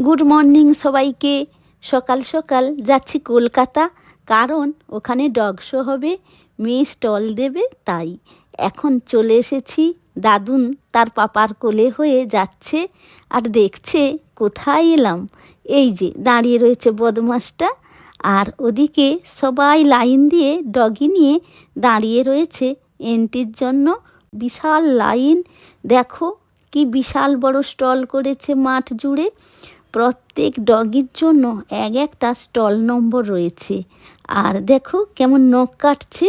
Good morning সবাইকে। সকাল সকাল যাচ্ছি কলকাতা, কারণ ওখানে ডগ শো হবে, মেয়ে স্টল দেবে, তাই এখন চলে এসেছি। দাদুন তার পাপার কোলে হয়ে যাচ্ছে আর দেখছে কোথায় এলাম। এই যে দাঁড়িয়ে রয়েছে বদমাসটা, আর ওদিকে সবাই লাইন দিয়ে ডগি নিয়ে দাঁড়িয়ে রয়েছে এন্ট্রির জন্য। বিশাল লাইন, দেখো কি বিশাল বড় স্টল করেছে মাঠ জুড়ে। প্রত্যেক ডগির জন্য এক একটা স্টল নম্বর রয়েছে। আর দেখো কেমন নখ কাটছে,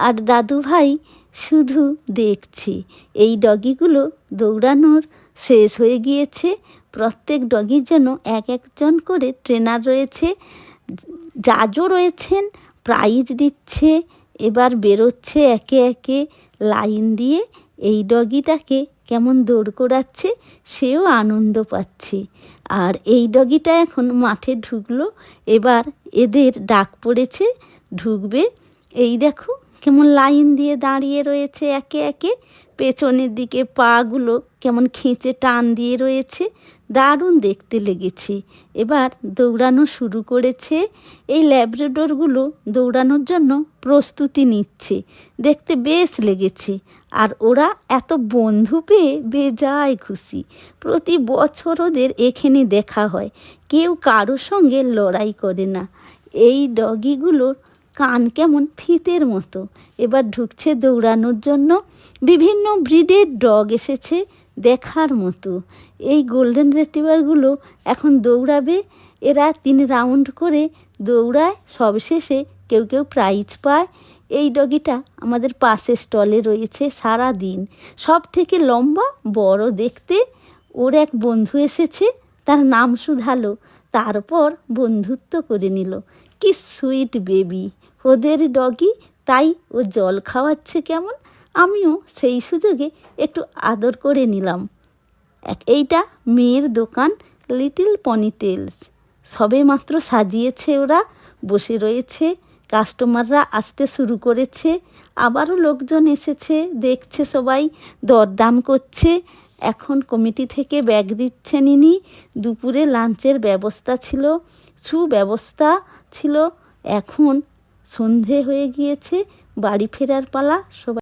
আর দাদু ভাই শুধু দেখছে। এই ডগিগুলো দৌড়ানোর শেষ হয়ে গিয়েছে। প্রত্যেক ডগির জন্য এক একজন করে ট্রেনার রয়েছে, জাজও রয়েছেন, প্রাইজ দিচ্ছে। এবার বেরোচ্ছে একে একে লাইন দিয়ে। এই ডগিটাকে কেমন দৌড় করাচ্ছে, সেও আনন্দ পাচ্ছে। আর এই ডগিটা এখন মাঠে ঢুকলো, এবার এদের ডাক পড়েছে, ঢুকবে। এই দেখো কেমন লাইন দিয়ে দাঁড়িয়ে রয়েছে একে একে, পেছনের দিকে পাগুলো কেমন খেঁচে টান দিয়ে রয়েছে, দারুণ দেখতে লেগেছে। এবার দৌড়ানো শুরু করেছে। এই ল্যাব্রাডরগুলো দৌড়ানোর জন্য প্রস্তুতি নিচ্ছে, দেখতে বেশ লেগেছে। আর ওরা এত বন্ধু পেয়ে বেজায় খুশি। প্রতি বছর ওদের এখানে দেখা হয়, কেউ কারোর সঙ্গে লড়াই করে না। এই ডগিগুলোর কান কেমন ফিতের মতো। এবার ঢুকছে দৌড়ানোর জন্য। বিভিন্ন ব্রিডের ডগ এসেছে দেখার মতো। এই গোল্ডেন রিট্রিভারগুলো এখন দৌড়াবে। এরা 3 রাউন্ড করে দৌড়ায়, সবশেষে কেউ কেউ প্রাইজ পায়। এই ডগিটা আমাদের পাশে স্টলে রয়েছে সারা দিন, সব থেকে লম্বা বড় দেখতে। ওর এক বন্ধু এসেছে, তার নাম শুধালো, তারপর বন্ধুত্ব করে নিল। কি সুইট বেবি ওদের ডগি, তাই ও জল খাওয়াচ্ছে কেমন, আমিও সেই সুযোগে একটু আদর করে নিলাম। এইটা মেয়ের দোকান, লিটল পনিটেলস। সবে মাত্র সাজিয়েছে, ওরা বসে রয়েছে, কাস্টমাররা আসতে শুরু করেছে। আবারও লোকজন এসেছে, দেখছে সবাই, দরদাম করছে। এখন কমিটি থেকে ব্যাগ দিচ্ছেন ইনি। দুপুরে লাঞ্চের ব্যবস্থা ছিল, সুব্যবস্থা ছিল। এখন সন্ধে হয়ে গিয়েছে, বাড়ি ফেরার পালা। সবাই